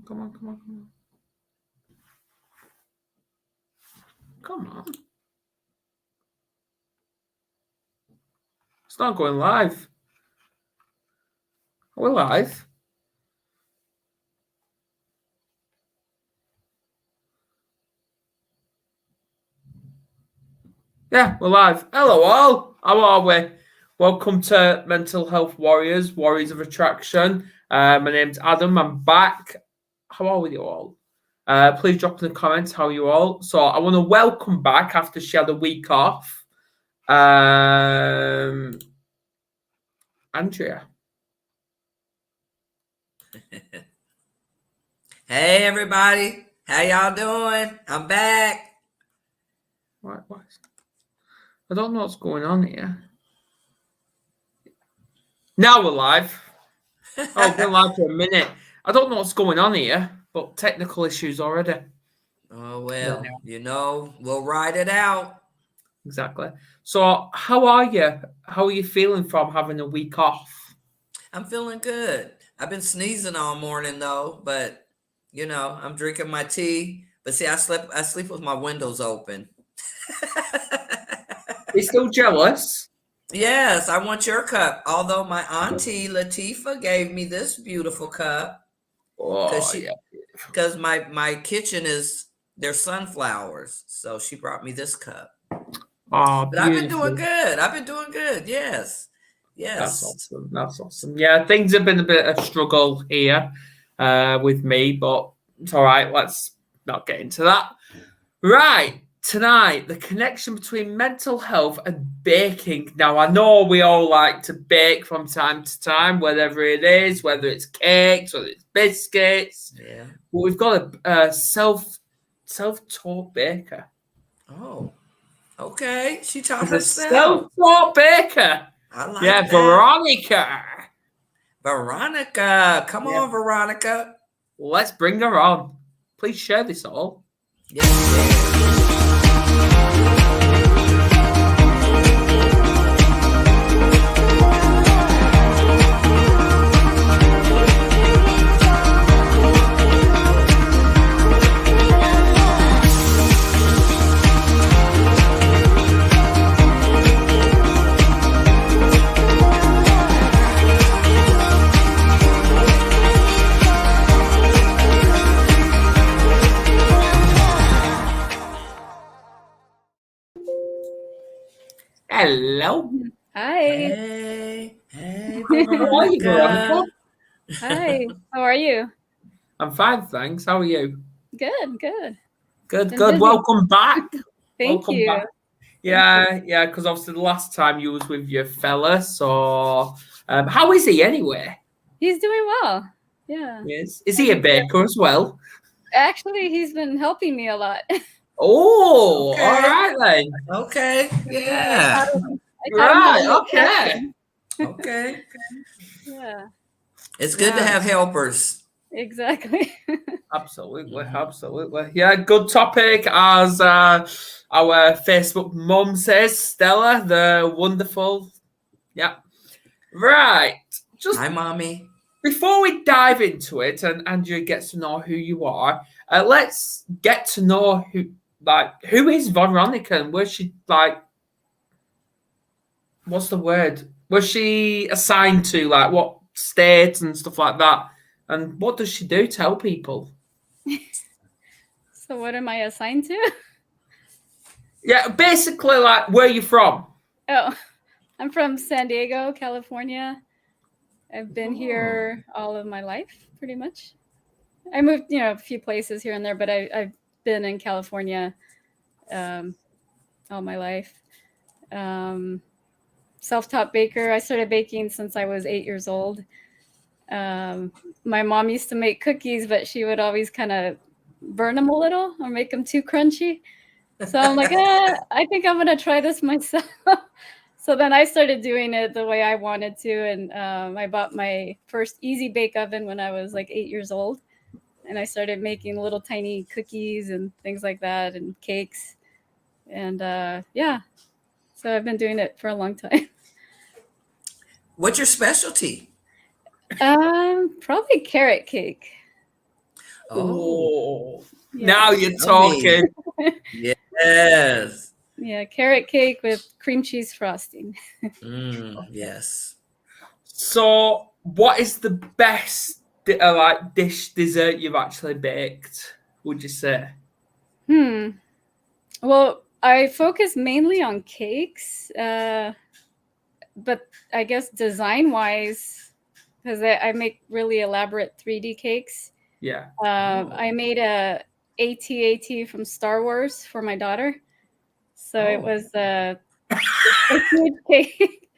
Come on. It's not going live. We're live. Yeah, we're live. Hello all. How are we? Welcome to Mental Health Warriors, Warriors of Attraction. My name's Adam. I'm back. How are you all? Please drop in the comments how you all. So I want to welcome back after she had a week off. Andrea. Hey everybody, how y'all doing? I'm back. What? I don't know what's going on here. Now we're live. Oh, been live for a minute. I don't know what's going on here, but technical issues already. Oh well, we'll ride it out. Exactly. So how are you? How are you feeling from having a week off? I'm feeling good. I've been sneezing all morning though, but I'm drinking my tea. But see, I sleep with my windows open. You still jealous? Yes, I want your cup. Although my auntie Latifah gave me this beautiful cup because my kitchen there's sunflowers, so she brought me this cup. Oh, but I've been doing good. Yes. That's awesome. Yeah, things have been a bit of a struggle here with me, but it's all right. Let's not get into that. Right. Tonight, the connection between mental health and baking. Now, I know we all like to bake from time to time, whatever it is, whether it's cakes, whether it's biscuits. Yeah. But we've got a self-taught baker. Oh, okay. She taught herself. Self-taught baker. I like that. Veronica. Veronica. Come on, Veronica. Let's bring her on. Please share this all. Yes. Hello. Hi. Hey, How are you, Veronica? Hi. How are you? I'm fine, thanks. How are you? Good. Good. Welcome back. Thank you. Back. Yeah, because obviously the last time you was with your fella. So, how is he anyway? He's doing well. Yeah. Yes. Is he a baker as well? Actually, he's been helping me a lot. Oh, okay. All right then. Okay. Yeah. Okay. Okay. Yeah. It's good to have helpers. Exactly. Absolutely. Yeah, good topic, as our Facebook mum says, Stella, the wonderful. Yeah. Right. Hi, Mommy. Before we dive into it and Andrea gets to know who you are, let's get to know who is Veronica and was she what's the word? Was she assigned to what state and stuff like that? And what does she do to help people? So what am I assigned to? Yeah, basically where are you from? Oh, I'm from San Diego, California. I've been here all of my life, pretty much. I moved, a few places here and there, but I've been in California all my life. Self-taught baker. I started baking since I was 8 years old. My mom used to make cookies, but she would always kind of burn them a little or make them too crunchy. So I'm like, I think I'm going to try this myself. So then I started doing it the way I wanted to. And I bought my first easy bake oven when I was 8 years old. And I started making little tiny cookies and things like that and cakes. And so I've been doing it for a long time. What's your specialty? Probably carrot cake. Oh, Now you're yummy. talking. Yes. Yeah, carrot cake with cream cheese frosting. Yes. So, what is the best dessert you've actually baked? Would you say? Well, I focus mainly on cakes, but I guess design wise, because I make really elaborate 3D cakes. Yeah. I made a AT-AT from Star Wars for my daughter. So it was a huge cake.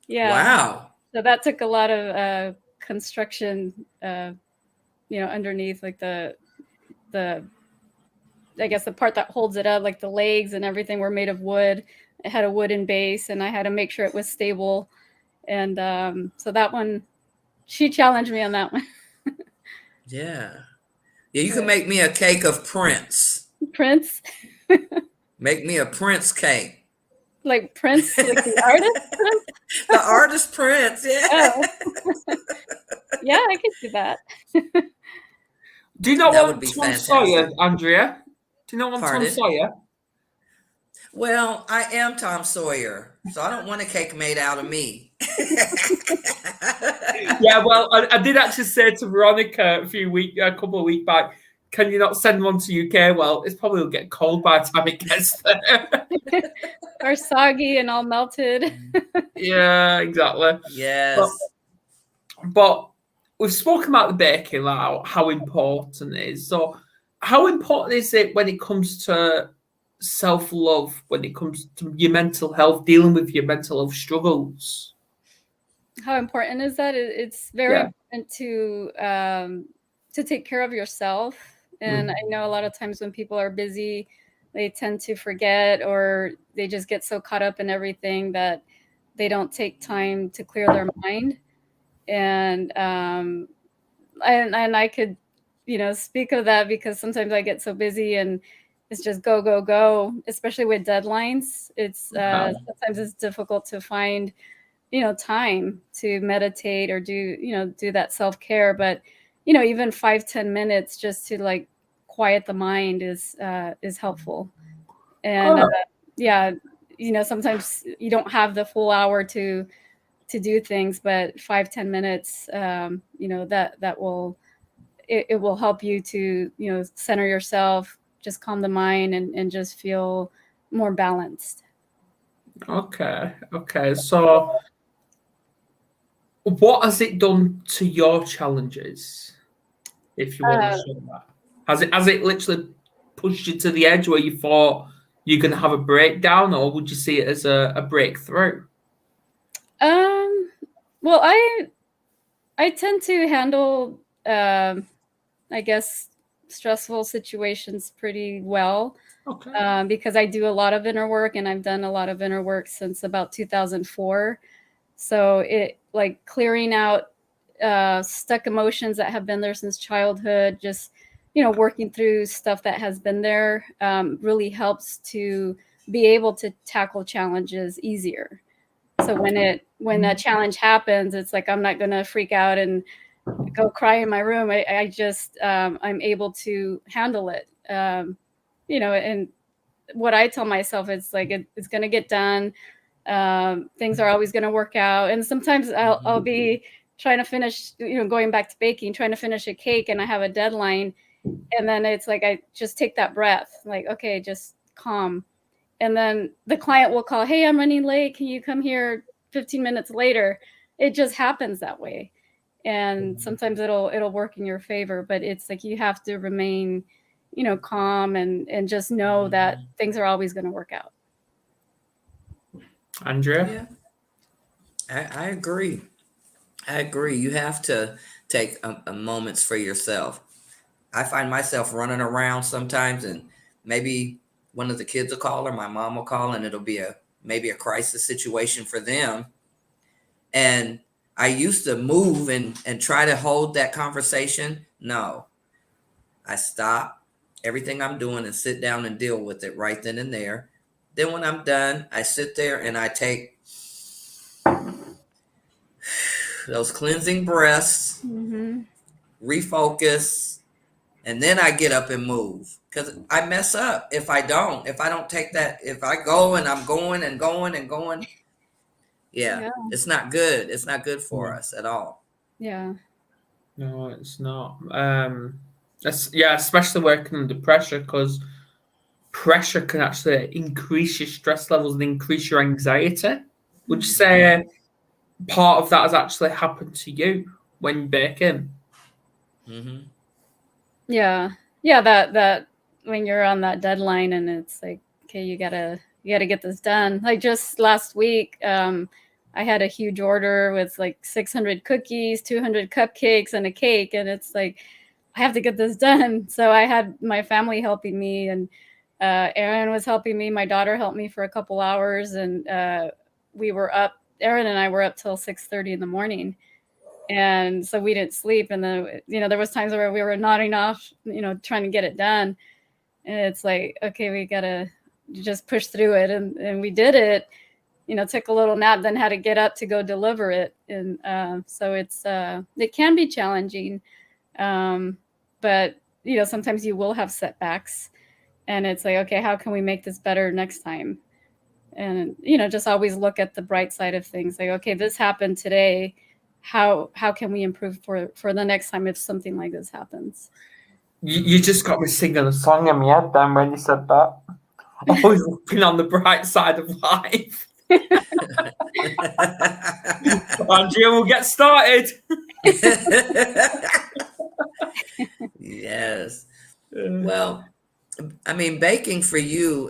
Yeah. Wow. So that took a lot of construction, underneath, like the I guess the part that holds it up, like the legs and everything, were made of wood. It had a wooden base, and I had to make sure it was stable. And so that one, she challenged me on that one. Yeah. Yeah, you can make me a cake of Prince. Prince, Make me a Prince cake. like Prince, like the artist Prince. The artist Prince, yeah. Oh, yeah, I could do that. Do you not That would want be Tom fantastic. Sawyer, Andrea? Do you not want Tom Pardon? Sawyer? Well, I am Tom Sawyer, so I don't want a cake made out of me. Yeah, well, I did actually say to Veronica a couple of weeks back, can you not send one to UK? Well, it's probably will get cold by the time it gets there. Or soggy and all melted. Yeah, exactly. Yes. But we've spoken about the baking, like how important it is. So, how important is it when it comes to self-love, when it comes to your mental health, dealing with your mental health struggles? How important is that? It's very important to take care of yourself. And I know a lot of times when people are busy, they tend to forget, or they just get so caught up in everything that they don't take time to clear their mind. And I could, speak of that, because sometimes I get so busy and it's just go, go, go, especially with deadlines. It's sometimes it's difficult to find time to meditate or do that self-care. But even 5-10 minutes just to like quiet the mind is helpful. And sometimes you don't have the full hour to do things, but 5-10 minutes, that will it will help you to center yourself, just calm the mind, and just feel more balanced. Okay. So, what has it done to your challenges? If you want to share that, has it literally pushed you to the edge where you thought you're going to have a breakdown, or would you see it as a breakthrough? Well, I tend to handle, I guess, stressful situations pretty well. Okay. Because I do a lot of inner work, and I've done a lot of inner work since about 2004. So it, like, clearing out stuck emotions that have been there since childhood, just working through stuff that has been there, really helps to be able to tackle challenges easier. So when that challenge happens, it's like I'm not going to freak out and go cry in my room. I just I'm able to handle it. And what I tell myself is like it's going to get done. Things are always going to work out. And sometimes I'll be trying to finish, going back to baking, trying to finish a cake, and I have a deadline. And then it's like I just take that breath, like, okay, just calm. And then the client will call, hey, I'm running late. Can you come here 15 minutes later? It just happens that way. And sometimes it'll work in your favor, but it's like you have to remain, calm, and just know that things are always going to work out. Andrea? Yeah, I agree. You have to take a moments for yourself. I find myself running around sometimes, and maybe one of the kids will call, or my mom will call, and it'll be maybe a crisis situation for them. And I used to move and try to hold that conversation. No, I stop everything I'm doing and sit down and deal with it right then and there. Then when I'm done, I sit there and I take those cleansing breaths, refocus, and then I get up and move, because I mess up if I don't take that. If I go and I'm going and going and going, yeah. It's not good. It's not good for us at all. Yeah. No, it's not. Especially working under pressure, because pressure can actually increase your stress levels and increase your anxiety. Would you say part of that has actually happened to you when baking? Mm-hmm. Yeah. That when you're on that deadline and it's like, okay, you gotta get this done. Like just last week, I had a huge order with like 600 cookies, 200 cupcakes, and a cake, and it's like I have to get this done. So I had my family helping me, and Aaron was helping me. My daughter helped me for a couple hours, and we were up. Aaron and I were up till 6:30 in the morning, and so we didn't sleep. And then there was times where we were nodding off, trying to get it done. And it's like, okay, we gotta just push through it, and we did it. Took a little nap, then had to get up to go deliver it. And so it can be challenging. But sometimes you will have setbacks, and it's like, okay, how can we make this better next time? And just always look at the bright side of things. Like, okay, this happened today. How can we improve for the next time if something like this happens? You just got me singing a song in my head then when you said that. Always looking on the bright side of life. Andrea, we'll get started. Yes. Well, I mean, baking for you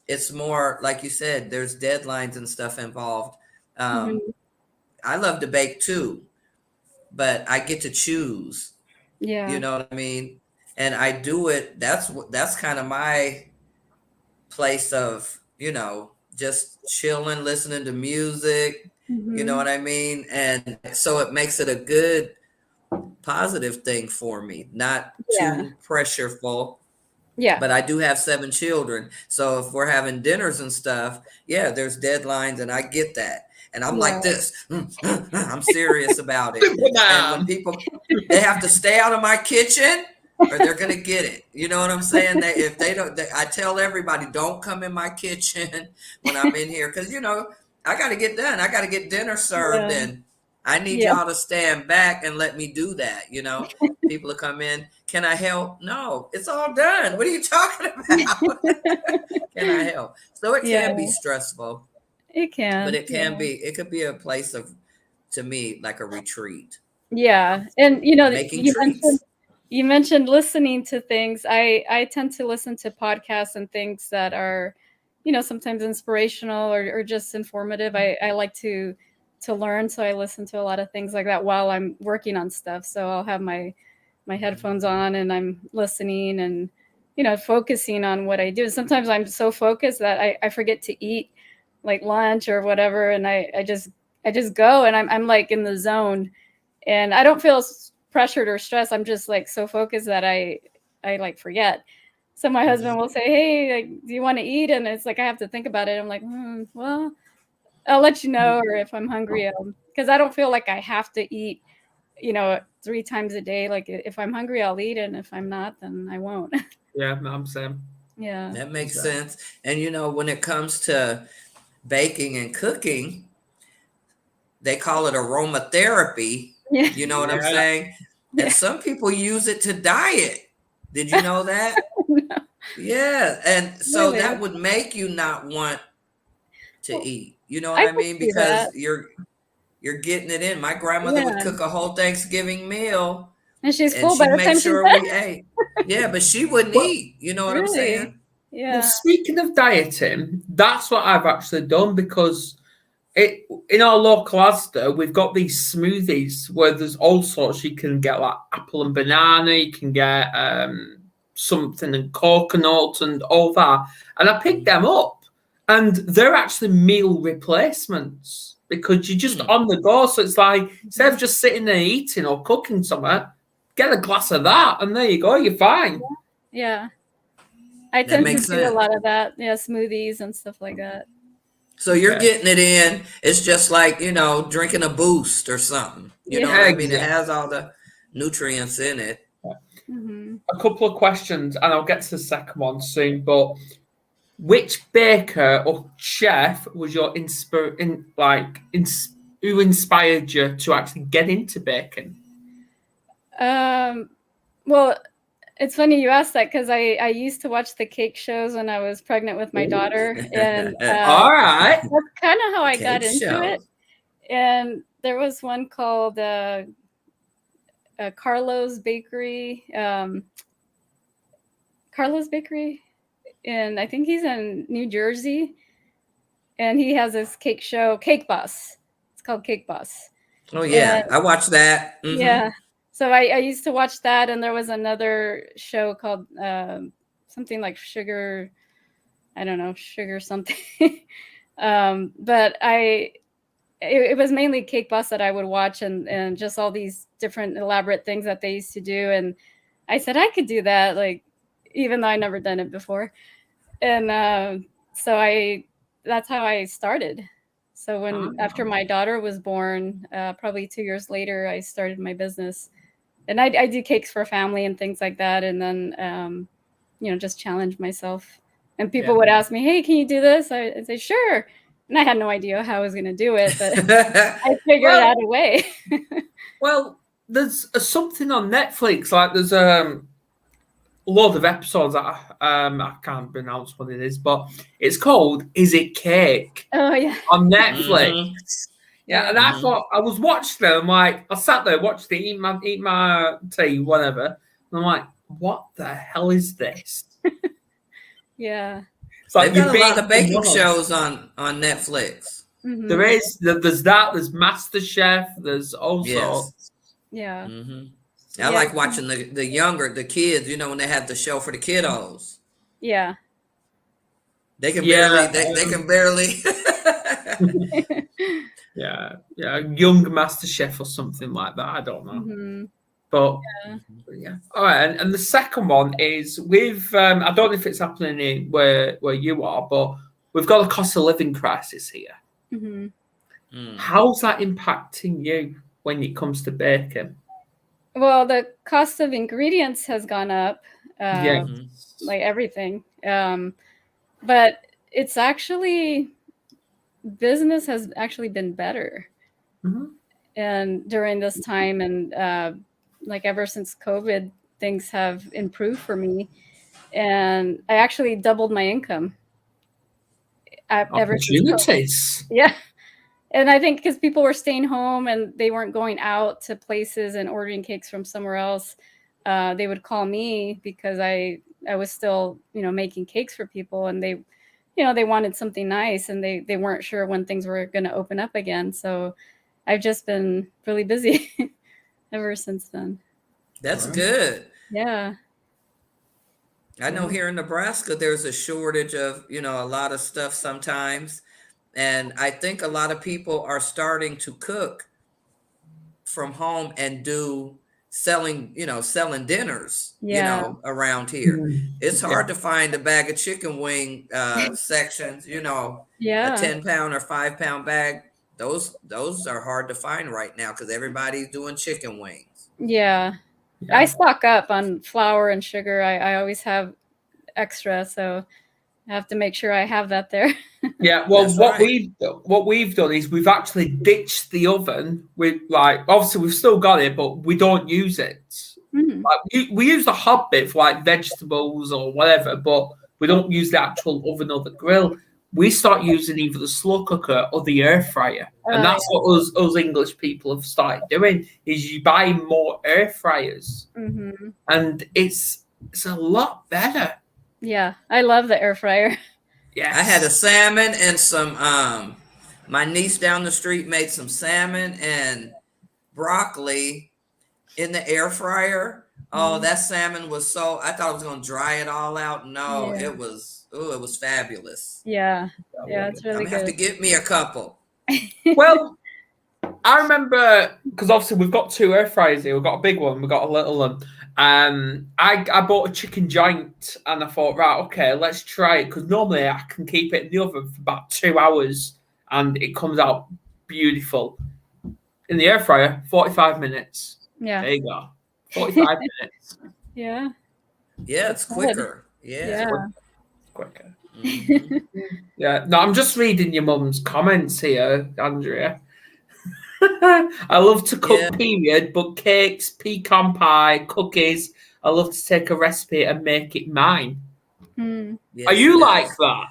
it's more like you said, there's deadlines and stuff involved. I love to bake too, but I get to choose. Yeah. You know what I mean? And I do it. That's kind of my place of, just chilling, listening to music. You know what I mean? And so it makes it a good, positive thing for me, not too pressureful. Yeah. But I do have 7 children. So if we're having dinners and stuff, there's deadlines, and I get that. And I'm like this. I'm serious about it. And when people, they have to stay out of my kitchen or they're going to get it. You know what I'm saying? If they don't, I tell everybody, don't come in my kitchen when I'm in here. Because, I got to get done. I got to get dinner served. And I need y'all to stand back and let me do that. People will come in. Can I help? No, it's all done. What are you talking about? Can I help? So it can be stressful. It can. But it can be, it could be a place of, to me, like a retreat. Yeah. And, making treats. You mentioned listening to things. I tend to listen to podcasts and things that are, sometimes inspirational or just informative. I like to learn. So I listen to a lot of things like that while I'm working on stuff. So I'll have my headphones on and I'm listening and, focusing on what I do. Sometimes I'm so focused that I forget to eat like lunch or whatever. And I just go and I'm like in the zone, and I don't feel pressured or stressed. I'm just like so focused that I like forget. So my husband will say, hey, like, do you want to eat? And it's like, I have to think about it. I'm like, well, I'll let you know. Or if I'm hungry, because I don't feel like I have to eat, 3 times a day. Like if I'm hungry, I'll eat. And if I'm not, then I won't. Yeah, I'm Sam. Yeah. That makes sense. And, when it comes to baking and cooking, they call it aromatherapy. Yeah. You know what I'm saying? And some people use it to diet. Did you know that? No. Yeah. And so Really? that would make you not want to eat. You know what I mean? Because you're getting it in. My grandmother would cook a whole Thanksgiving meal. And she's full by the time she's sure done. we ate. Yeah, but she wouldn't eat. You know what I'm saying? Yeah. Well, speaking of dieting, that's what I've actually done, because in our local Asda, we've got these smoothies where there's all sorts. You can get like apple and banana, you can get something and coconut and all that. And I picked them up, and they're actually meal replacements because you're just on the go. So it's like, instead of just sitting there eating or cooking something, get a glass of that, and there you go, you're fine. Yeah. I tend to do a lot of that. Yeah, smoothies and stuff like that. So you're getting it in. It's just like, drinking a Boost or something. You know what I mean? It has all the nutrients in it. a couple of questions, and I'll get to the second one soon. But which baker or chef was your who inspired you to actually get into baking? Well, it's funny you asked that because I used to watch the cake shows when I was pregnant with my daughter, and all right, that's kind of how I got Cake into show. it. And there was one called Carlo's Bakery. Carlo's Bakery, and I think he's in New Jersey, and he has this cake show, Cake Boss. It's called Cake Boss. Oh yeah, And, I watched that. Mm-hmm. Yeah, so I used to watch that, and there was another show called something like Sugar, I don't know, Sugar something. But it was mainly Cake Boss that I would watch, and just all these different elaborate things that they used to do, and I said I could do that, like, even though I never done it before. And so that's how I started. So after my daughter was born, probably 2 years later, I started my business, and I do cakes for family and things like that. And then, just challenge myself, and people would ask me, "Hey, can you do this?" I'd say, "Sure." And I had no idea how I was going to do it, but I figured out a way. Well, there's something on Netflix, like there's a lot of episodes that I can't pronounce what it is, but it's called "Is It Cake?" Oh yeah, on Netflix. Mm-hmm. Yeah, and I thought, I was watching them, like, I sat there, watched it, eat my tea, whatever, and I'm like, what the hell is this? Yeah. It's like They've got a lot of baking shows on Netflix. Mm-hmm. There's there's MasterChef, there's also Yeah. Mm-hmm. I like watching the kids, when they have the show for the kiddos. Yeah. They can barely yeah, young MasterChef or something like that. I don't know. Mm-hmm. But yeah. All right, and the second one is with I don't know if it's happening where you are, but we've got a cost of living crisis here. Mm-hmm. How's that impacting you when it comes to baking? Well, the cost of ingredients has gone up, like everything. But it's actually, business has actually been better. Mm-hmm. And during this time, and like ever since COVID, things have improved for me. And I actually doubled my income. Opportunities. Yeah. And I think because people were staying home and they weren't going out to places and ordering cakes from somewhere else, they would call me because I was still, making cakes for people, and they wanted something nice, and they weren't sure when things were going to open up again. So I've just been really busy ever since then. That's good. Yeah. I know here in Nebraska, there's a shortage of, a lot of stuff sometimes. And I think a lot of people are starting to cook from home and selling dinners, around here. It's hard to find a bag of chicken wing sections, a 10-pound or 5-pound bag. Those are hard to find right now because everybody's doing chicken wings. Yeah. I stock up on flour and sugar. I always have extra, so I have to make sure I have that there. Yeah, well, what we've done is we've actually ditched the oven. Obviously we've still got it, but we don't use it. Mm-hmm. Like, we use the hob bit for like vegetables or whatever, but we don't use the actual oven or the grill. We start using either the slow cooker or the air fryer, and that's what us English people have started doing. Is you buy more air fryers, and it's a lot better. Yeah, I love the air fryer. Yes. I had a salmon and some, my niece down the street made some salmon and broccoli in the air fryer. Oh, that salmon was I thought I was going to dry it all out. No, it was fabulous. Yeah. Yeah, it's really good. I'm going to have to get me a couple. Well, I remember, because obviously we've got 2 air fryers here. We've got a big one, we've got a little one. I bought a chicken giant, and I thought, right, okay, let's try it, because normally I can keep it in the oven for about 2 hours and it comes out beautiful. In the air fryer, 45 minutes. Yeah. There you go. 45 minutes. Yeah. Yeah, it's Good. quicker. Yeah. Yeah. Quicker. Mhm. Yeah. No, I'm just reading your mum's comments here, Andrea. I love to cook, Yeah. period, but cakes, pecan pie, cookies, I love to take a recipe and make it mine. Hmm. Are Yes, you like yes. that?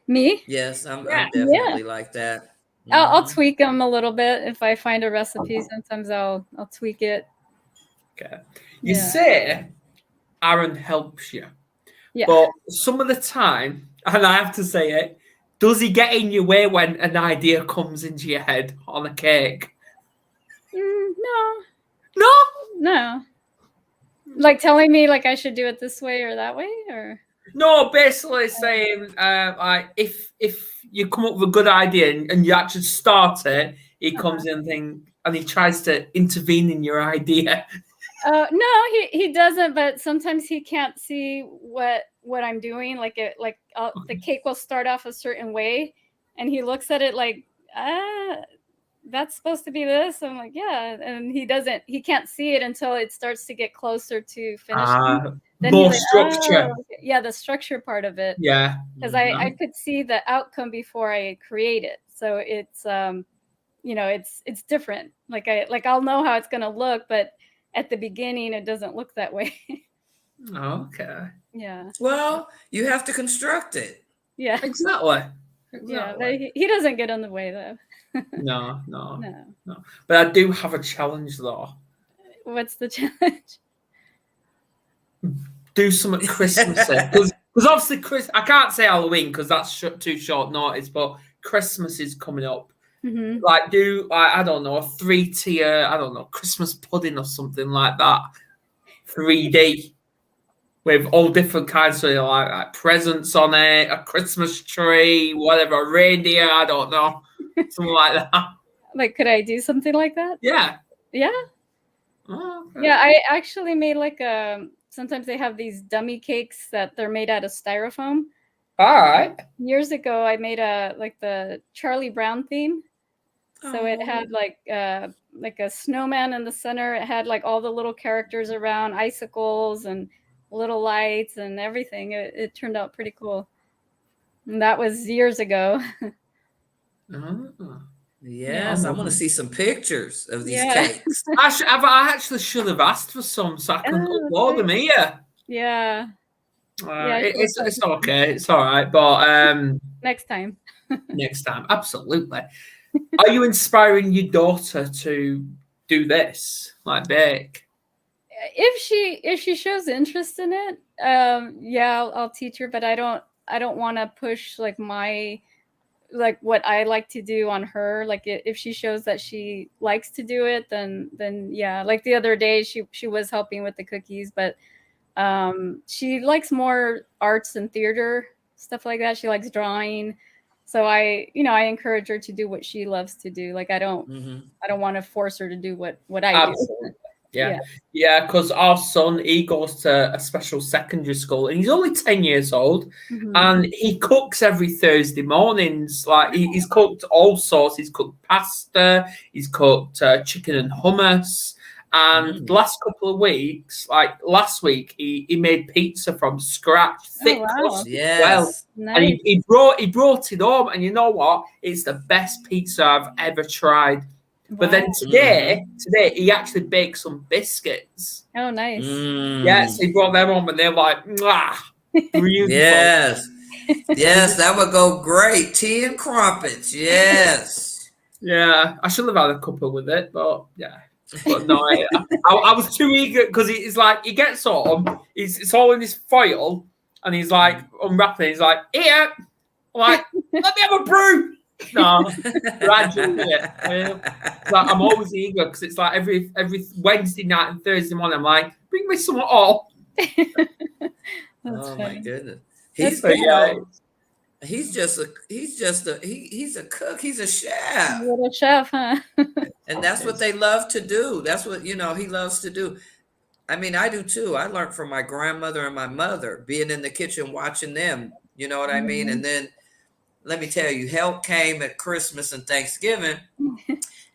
Me? Yes, I'm Yeah. I'm Yeah. definitely like that. I'll Mhm. tweak them a little bit if I find a recipe. Sometimes I'll tweak it. Okay. You Yeah. say Aaron helps you, Yeah. but some of the time, and I have to say it, does he get in your way when an idea comes into your head on a cake? No. No. No. Like telling me like I should do it this way or that way, or No, basically saying like if you come up with a good idea and you actually start it, he comes in and he tries to intervene in your idea. no, he doesn't. But sometimes he can't see what I'm doing. Like the cake will start off a certain way, and he looks at it like that's supposed to be this. I'm like, yeah, and he can't see it until it starts to get closer to finishing. Then he's More like, structure. oh, okay. Yeah, the structure part of it. Yeah. Because I could see the outcome before I create it. So it's it's different. I'll know how it's gonna look, but at the beginning it doesn't look that way. Okay. Yeah. Well, you have to construct it. Yeah. Exactly. Yeah. But he doesn't get in the way though. No. No. But I do have a challenge though. What's the challenge? Do something Christmassy because obviously I can't say Halloween because that's too short notice, but Christmas is coming up. Mm-hmm. Like do I don't know, a 3-tier, I don't know, Christmas pudding or something like that, 3D with all different kinds of like presents on it, a Christmas tree, whatever, a reindeer, I don't know, something like that. Like, could I do something like that? Yeah. Yeah. Oh, okay. Yeah, I actually made sometimes they have these dummy cakes that they're made out of styrofoam. All right. Years ago I made the Charlie Brown theme. So it had like a snowman in the center. It had like all the little characters around, icicles and little lights and everything. It turned out pretty cool. And that was years ago. Oh. Yes, I want to see some pictures of these Yeah. cakes. I actually should have asked for some so I can Oh, upload them here. Yeah. Yeah, It's okay. It's all right. But next time. next time, absolutely. Are you inspiring your daughter to do this, like bake? If she shows interest in it, yeah, I'll teach her. But I don't want to push like what I like to do on her. Like if she shows that she likes to do it, then yeah. Like the other day, she was helping with the cookies, but she likes more arts and theater stuff like that. She likes drawing, so I encourage her to do what she loves to do. Like I don't want to force her to do what I do. Yeah, because our son, he goes to a special secondary school and he's only 10 years old, and he cooks every Thursday mornings. Like he's cooked all sorts. He's cooked pasta, he's cooked chicken and hummus. And the last couple of weeks, like last week, he made pizza from scratch, thick crust as well. Nice. And he brought it home, and you know what? It's the best pizza I've ever tried. But then today he actually baked some biscuits. Oh, nice. Yes, he brought them home, and they're like, mwah, beautiful. Yes, that would go great. Tea and crumpets. Yes. Yeah, I should have had a couple with it, but yeah. But no, I was too eager because it's like he gets on, it's all in this foil, and he's like unwrapping. He's like, here, I'm like, let me have a brew. No, gradually. Like, I'm always eager because it's like every Wednesday night and Thursday morning. I'm like, bring me some all. Oh my goodness, he's a cook. He's a chef. A little chef, huh? And that's what they love to do. That's what he loves to do. I mean, I do too. I learned from my grandmother and my mother, being in the kitchen watching them. You know what I mean? And then let me tell you, help came at Christmas and Thanksgiving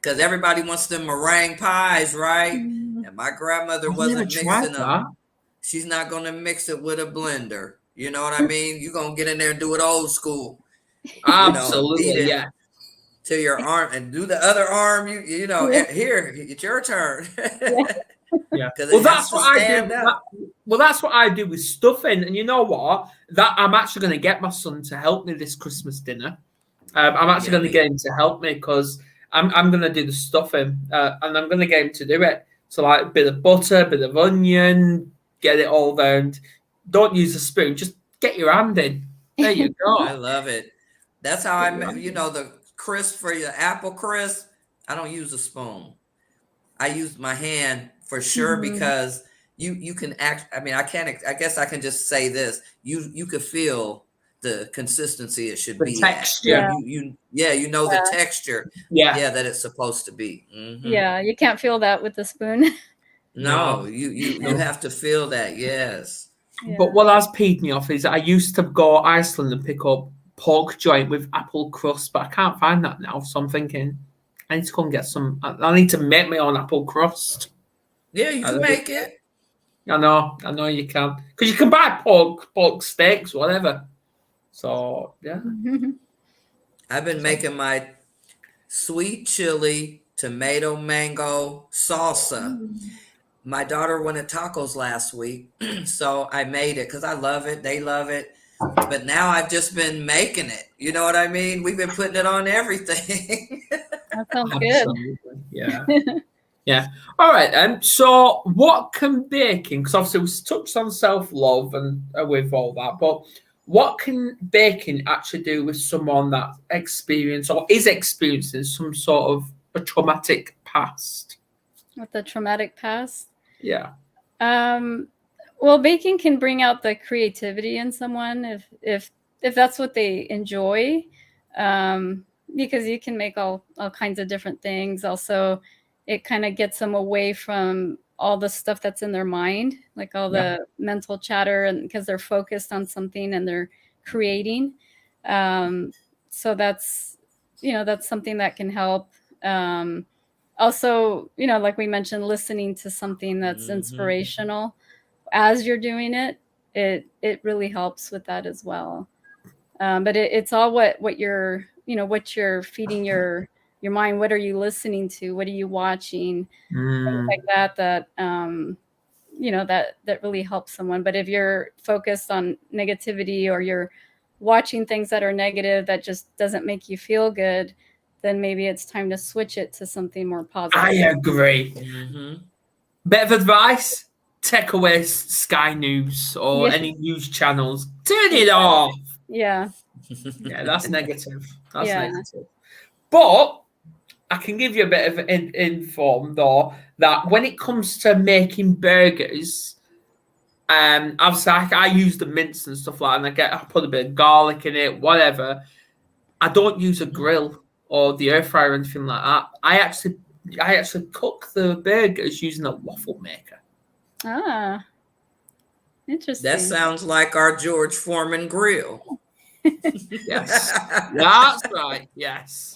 because everybody wants them meringue pies, right? And my grandmother wasn't mixing them. She's not going to mix it with a blender. You know what I mean? You're going to get in there and do it old school. Absolutely, Beat it yeah. to your arm and do the other arm. Yeah. Here, it's your turn. Yeah. Because Well, it has that's to what I do. stand up. That's what I do with stuffing. And you know what? That I'm actually going to get my son to help me this Christmas dinner. I'm actually going to get him to help me because I'm going to do the stuffing and I'm going to get him to do it. So like a bit of butter, a bit of onion, get it all down. Don't use a spoon. Just get your hand in. There you go. I love it. That's how the crisp for your apple crisp. I don't use a spoon. I use my hand for sure because you can act. I mean, I guess I can just say this. You could feel the consistency it should The be texture. at. The texture. Yeah. That it's supposed to be. Yeah, you can't feel that with the spoon. No, you have to feel that. Yes. Yeah. But what has peed me off is I used to go to Iceland and pick up pork joint with apple crust, but I can't find that now. So I'm thinking I need to go and get some. I need to make my own apple crust. Yeah, you can make it. I know you can. Because you can buy pork steaks, whatever. So, yeah. I've been making my sweet chili tomato mango salsa. My daughter wanted tacos last week, so I made it because I love it. They love it. But now I've just been making it. You know what I mean? We've been putting it on everything. That sounds good. Yeah. Yeah. All right. So what can baking, because obviously we touched on self-love and with all that, but what can baking actually do with someone that experienced or is experiencing some sort of a traumatic past? With the traumatic past? Yeah. Well, baking can bring out the creativity in someone if that's what they enjoy, because you can make all kinds of different things. Also, it kind of gets them away from all the stuff that's in their mind, like all the mental chatter, and because they're focused on something and they're creating. So that's something that can help. Also, like we mentioned, listening to something that's inspirational as you're doing it, it really helps with that as well. But it's all what you're feeding your mind. What are you listening to? What are you watching? Things like that that really helps someone. But if you're focused on negativity or you're watching things that are negative that just doesn't make you feel good, then maybe it's time to switch it to something more positive. I agree. Bit of advice: take away Sky News or any news channels. Turn it off. Yeah. Yeah, that's negative. That's negative. But I can give you a bit of inform though that when it comes to making burgers, I use the mince and stuff like that, and I put a bit of garlic in it, whatever. I don't use a grill or the air fryer or anything like that. I actually cook the burgers using a waffle maker. Ah, interesting. That sounds like our George Foreman grill. Yes, that's right. Yes.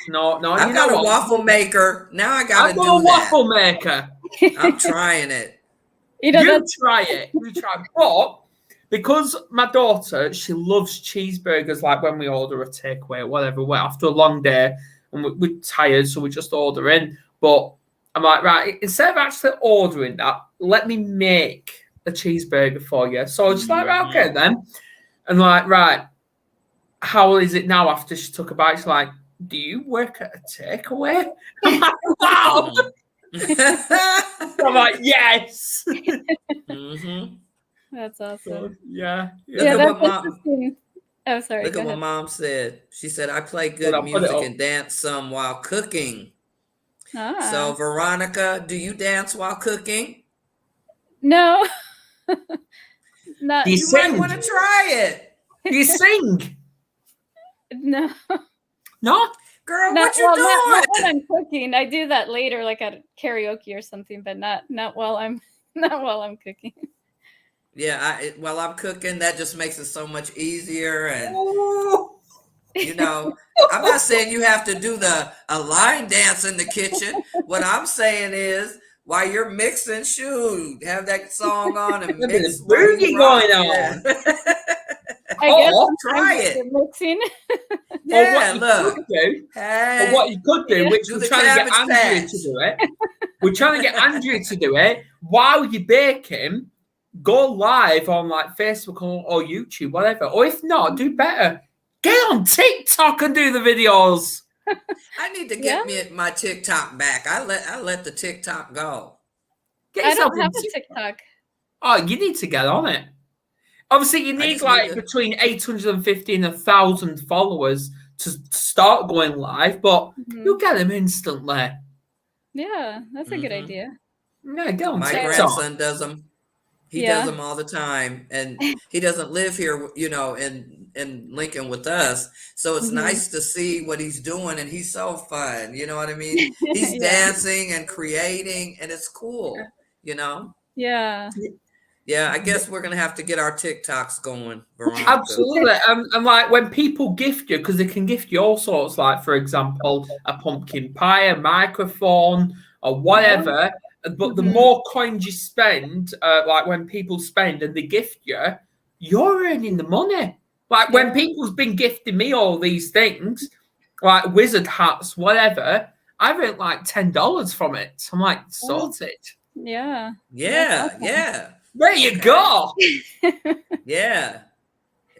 No. I've got a waffle maker. Now I got to do a waffle maker. I'm trying it. You try it. But because my daughter, she loves cheeseburgers, like when we order a takeaway or whatever, after a long day and we're tired, so we just order in. But I'm like, right, instead of actually ordering that, let me make a cheeseburger for you. So it's like, right, okay then. And like, right, how is it now after she took a bite? She's like, do you work at a takeaway? I'm like, wow. I'm like, yes. That's awesome. So, yeah. Look at what Mom said. She said, I play good music and dance some while cooking. So, Veronica, do you dance while cooking? No. You might want to try it. Do you sing? No. No? Girl, what you doing? Not when I'm cooking. I do that later, like at karaoke or something, but not while I'm cooking. Yeah, while I'm cooking, that just makes it so much easier. And I'm not saying you have to do a line dance in the kitchen. What I'm saying is while you're mixing, shoot, have that song on and A bit mix of while you boogie rock. going Yeah. I guess Oh, sometimes try if it. you're mixing. Or Yeah, what you look. could do, Hey, or what you could do, Yeah. which do we're the trying to get cabbage Andrea patch. to do it. We're trying to get Andrea to do it while you're baking. Go live on like Facebook or YouTube, whatever. Or if not, do better. Get on TikTok and do the videos. I need to get me my TikTok back. I let the TikTok go. Get I yourself don't have on a TikTok. Oh, you need to get on it. Obviously, you I need just need like to. between 850 and 1,000 followers to start going live, but Mhm. you'll get them instantly. Yeah, that's a good Mhm. idea. Yeah, get on My TikTok. grandson does them. He Yeah. does them all the time, and he doesn't live here, in Lincoln with us. So it's Mhm. nice to see what he's doing, and he's so fun. You know what I mean? He's Yeah. dancing and creating, and it's cool. You know? Yeah. Yeah, I guess we're gonna have to get our TikToks going, Veronica. Absolutely. And like when people gift you, because they can gift you all sorts, like for example, a pumpkin pie, a microphone, or whatever. But the Mhm. more coins you spend, like when people spend and they gift you, you're earning the money. Like when Yeah. people's been gifting me all these things, like wizard hats, whatever, I've earned like $10 from it. So I'm like, sorted. Yeah. Yeah, That's yeah. There you Okay. go. Yeah.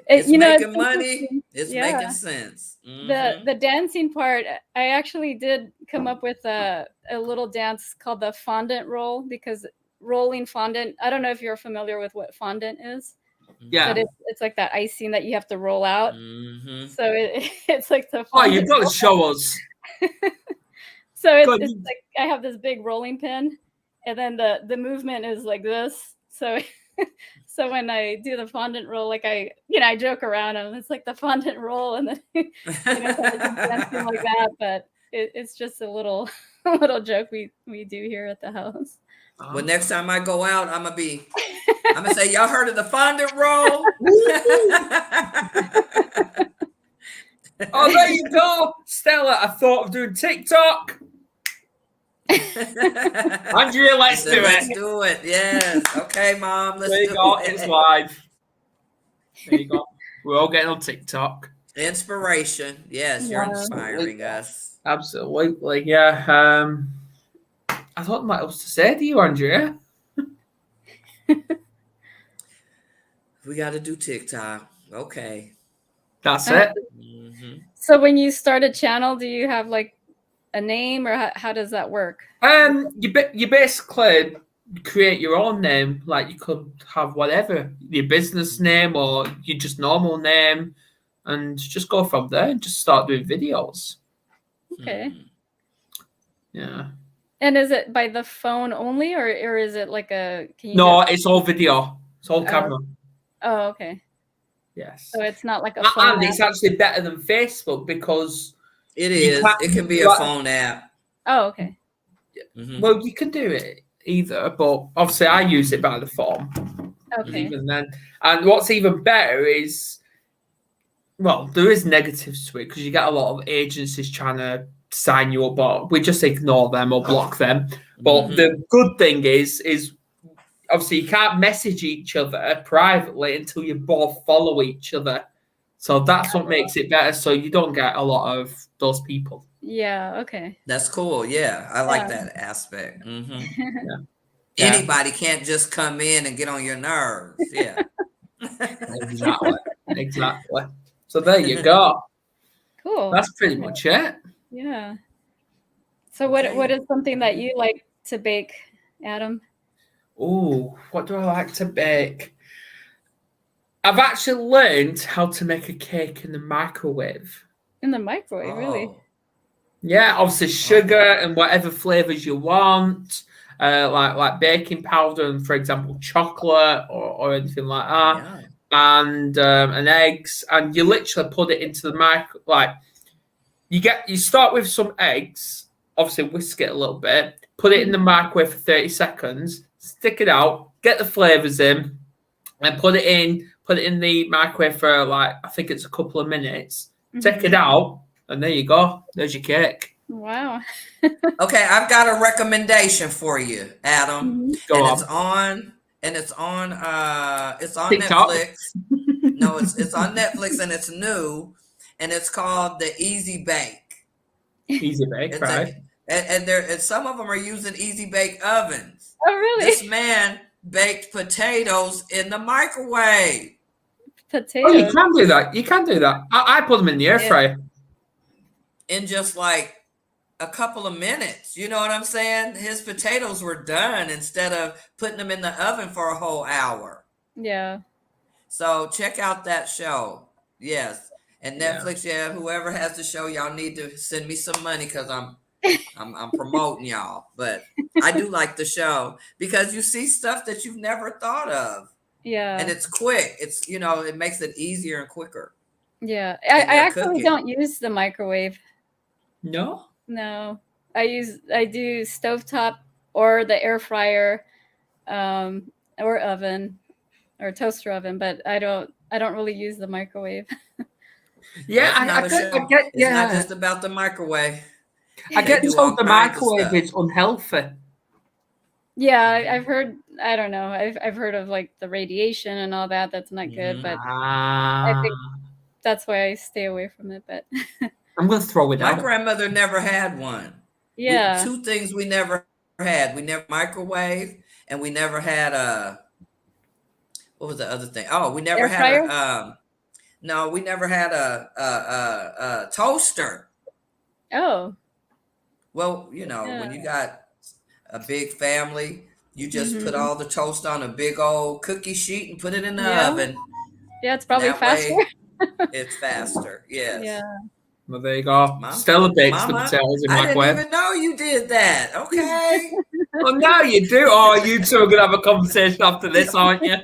It's It's making it's money. interesting. It's Yeah. making sense. The dancing part, I actually did come up with a little dance called the fondant roll, because rolling fondant, I don't know if you're familiar with what fondant is, Yeah. but it's like that icing that you have to roll out. Mm-hmm. So it's like the Oh, you've fondant got to roll. show us. So Go it's on. like I have this big rolling pin, and then the movement is like this. So so when I do the fondant roll, like I joke around and it's like the fondant roll, and then kind of just dancing like that. But it's just a little a little joke we do here at the house. Well, next time I go out, I'm gonna say, y'all heard of the fondant roll? Oh, there you go, Stella. I thought of doing TikTok. Andrea, let's do Let's it. do it. Yes. Okay, Mom. Let's There you do go. it. It's live. There you go. We're all getting on TikTok. Inspiration. Yes, you're Yeah. inspiring us. Absolutely. Yeah. I don't know what else to say to you, Andrea. We got to do TikTok. Okay. That's it. Mm-hmm. So when you start a channel, do you have like a name, or how does that work? You basically create your own name. Like you could have whatever, your business name or your just normal name, and just go from there and just start doing videos. Okay. Yeah. And is it by the phone only, or is it like a? Can you No, just... it's all video. It's all camera. Oh, okay. Yes. So it's not like a phone. And it's actually better than Facebook because It is. It can be a phone app. Oh, okay. Mm-hmm. Well, you can do it either, but obviously I use it by the phone. Okay. Even then, and what's even better is, well, there is negatives to it because you get a lot of agencies trying to sign you up, but we just ignore them or block them. But the good thing is obviously you can't message each other privately until you both follow each other. So that's what makes it better. So you don't get a lot of those people. Yeah. Okay. That's cool. Yeah, I like that aspect. Mm-hmm. Yeah. Anybody can't just come in and get on your nerves. Yeah. Exactly. So there you go. Cool. That's pretty much it. Yeah. So what is something that you like to bake, Adam? Oh, what do I like to bake? I've actually learned how to make a cake in the microwave. In the microwave, really? Yeah, obviously sugar and whatever flavors you want, like baking powder and, for example, chocolate or anything like that, and eggs, and you literally put it into the micro. Like you start with some eggs, obviously whisk it a little bit, put it in the microwave for 30 seconds, stick it out, get the flavors in, and put it in the microwave for like I think it's a couple of minutes. Take it out, and there you go. There's your cake. Wow. Okay, I've got a recommendation for you, Adam. Mhm. Go And on. it's on TikTok. Netflix. No, it's on Netflix and it's new, and it's called The Easy Bake. Easy bake, It's a right? and some of them are using Easy Bake ovens. Oh, really? This man baked potatoes in the microwave Oh, you Potatoes. can do that. You can do that. I put them in the air in, fryer. in just like a couple of minutes. You know what I'm saying? His potatoes were done instead of putting them in the oven for a whole hour. Yeah. So check out that show. Yes. And Yeah. Netflix, yeah, whoever has the show, y'all need to send me some money because I'm promoting y'all. But I do like the show because you see stuff that you've never thought of. And Yeah. it's quick. It's it makes it easier and quicker Yeah. in I your actually cooking. don't use the microwave. No? No. I do stovetop or the air fryer, or oven or toaster oven, but I don't really use the microwave. Yeah, That's not a I show. get, It's not yeah. just about the microwave. I They get do told all the kinds of microwave stuff. is unhealthy. Yeah, I've heard. I don't know. I've heard of like the radiation and all that. That's not good, but I think that's why I stay away from it. But I'm going to throw it My out. grandmother never had one. yeah, Two things we never had. We never microwave, and we never had what was the other thing? Oh, we never air had fryer. no, we never had a toaster. Oh, Well, when you got a big family, you just put all the toast on a big old cookie sheet and put it in the yeah, oven. yeah. It's And probably that faster. way it's faster. Yes. Yeah. Well, there you go. Mom, Stella bakes the Mama, potatoes in I didn't microwave. even know you did that. Okay. Well, now you do. Oh, you two are going to have a conversation after this, aren't you?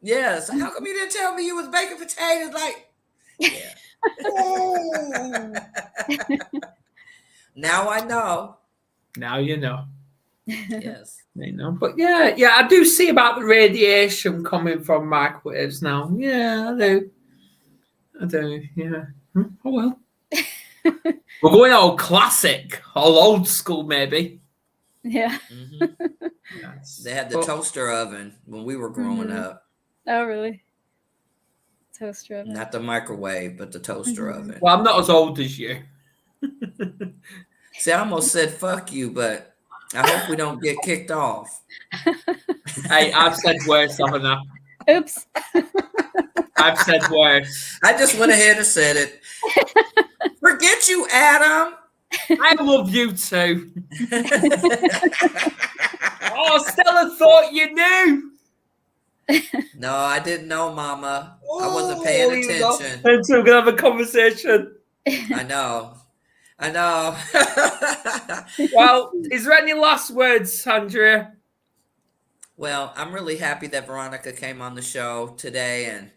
Yes. How come you didn't tell me you was baking potatoes? Like, yeah. Now I know. Now you know. Yes. You know. But yeah, I do see about the radiation coming from microwaves now. Yeah, I do. Yeah. Oh well. We're going old classic, all old school, maybe. Yeah. Yes. They had the toaster oven when we were growing up. Oh, really? Toaster oven. Not the microwave, but the toaster oven. Well, I'm not as old as you. See, I almost said fuck you, but I hope we don't get kicked off. Hey, I've said worse, haven't I? Oops. I've said worse. I just went ahead and said it. Forget you, Adam. I love you too. Oh, Stella thought you knew. No, I didn't know, Mama. I wasn't paying attention. And so we're going to have a conversation. I know. Well, is there any last words, Andrea? Well, I'm really happy that Veronica came on the show today, and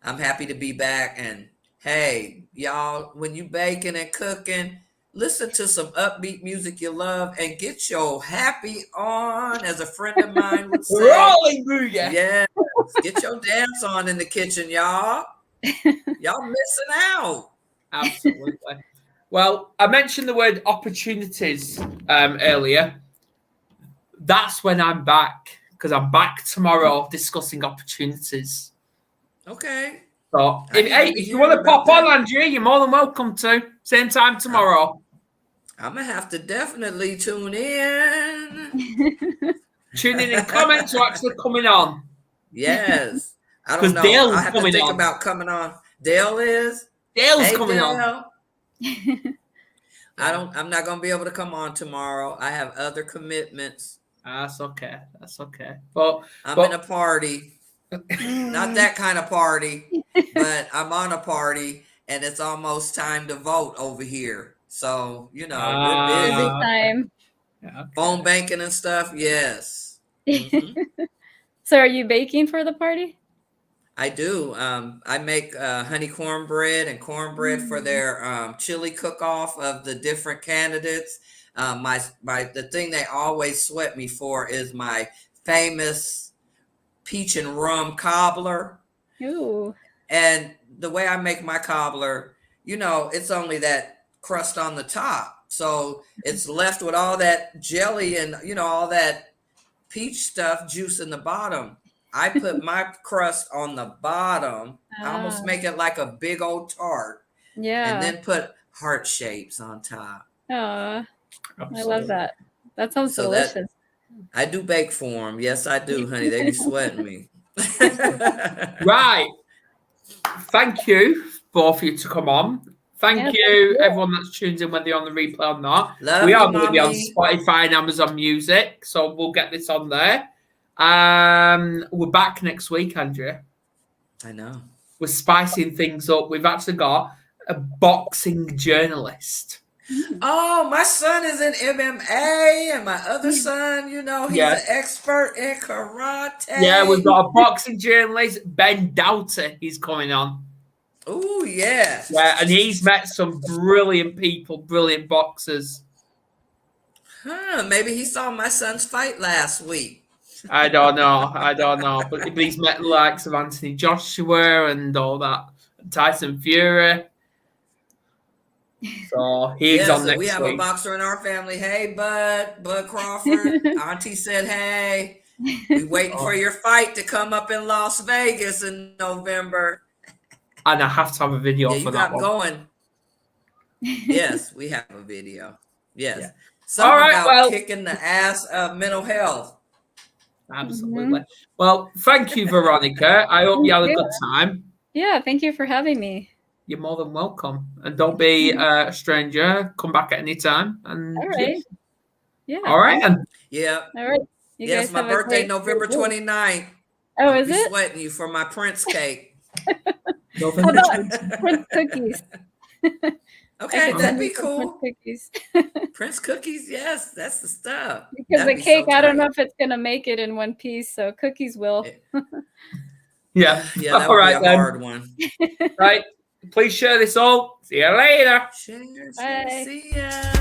I'm happy to be back. And hey, y'all, when you baking and cooking, listen to some upbeat music you love and get your happy on, as a friend of mine would say. Rolling booyah. Yes, get your dance on in the kitchen, y'all. Y'all missing out. Absolutely. Well, I mentioned the word opportunities earlier. That's when I'm back, because I'm back tomorrow discussing opportunities. Okay. So, if you want to pop on, Andrea, you're more than welcome to. Same time tomorrow. I'm going to have to definitely tune in. Tune in and comments are actually coming on. Yes. I don't know. Dale's I have to coming think on. about coming on. Dale is? Dale's coming on. I'm not going to be able to come on tomorrow. I have other commitments. That's okay. But I'm in a party. Not that kind of party, but I'm on a party, and it's almost time to vote over here. So, we're busy. Busy time. Okay. Phone banking and stuff, yes. Mm-hmm. So are you baking for the party? I do. I make honey cornbread and cornbread for their chili cook-off of the different candidates. The thing they always sweat me for is my famous peach and rum cobbler. Ooh. And the way I make my cobbler, it's only that crust on the top. So it's left with all that jelly and, all that peach stuff juice in the bottom. I put my crust on the bottom. I almost make it like a big old tart. Yeah. And then put heart shapes on top. Oh, I love that. That sounds delicious. I do bake for them. Yes, I do, honey. They be sweating me. Right. Thank you, both of you, to come on. Thank you, everyone that's tuned in, whether you're on the replay or not. We are going to be on Spotify and Amazon Music, so we'll get this on there. We're back next week, Andrea. I know. We're spicing things up. We've actually got a boxing journalist. Oh, my son is in MMA, and my other son, he's an expert in karate. Yeah, we've got a boxing journalist, Ben Doughter. He's coming on. Oh, yes. Yeah, and he's met some brilliant people, brilliant boxers. Maybe he saw my son's fight last week. I don't know. But he's met the likes of Anthony Joshua and all that, Tyson Fury. So he's on next week. We have a boxer in our family. Hey, Bud Crawford. Auntie said, hey, we waiting for your fight to come up in Las Vegas in November. And I have to have a video for that one. Going. Yes, we have a video. Yes. Yeah. Something about kicking the ass of mental health. Absolutely. Well, thank you, Veronica. I hope you had a good time. Yeah, thank you for having me. You're more than welcome. And don't be a stranger. Come back at any time. And all right. Yeah. All right. And yeah. All right. Yes, my birthday, November 29th. Oh, is it? Sweating you for my Prince cake. November Prince cookies. Okay, that'd be cool. Prince cookies. Prince cookies, yes, that's the stuff. Because the cake, I don't know if it's gonna make it in one piece, so cookies will. Yeah, that would be a hard one. Right. Please share this all. See you later. Cheers. Bye. See ya.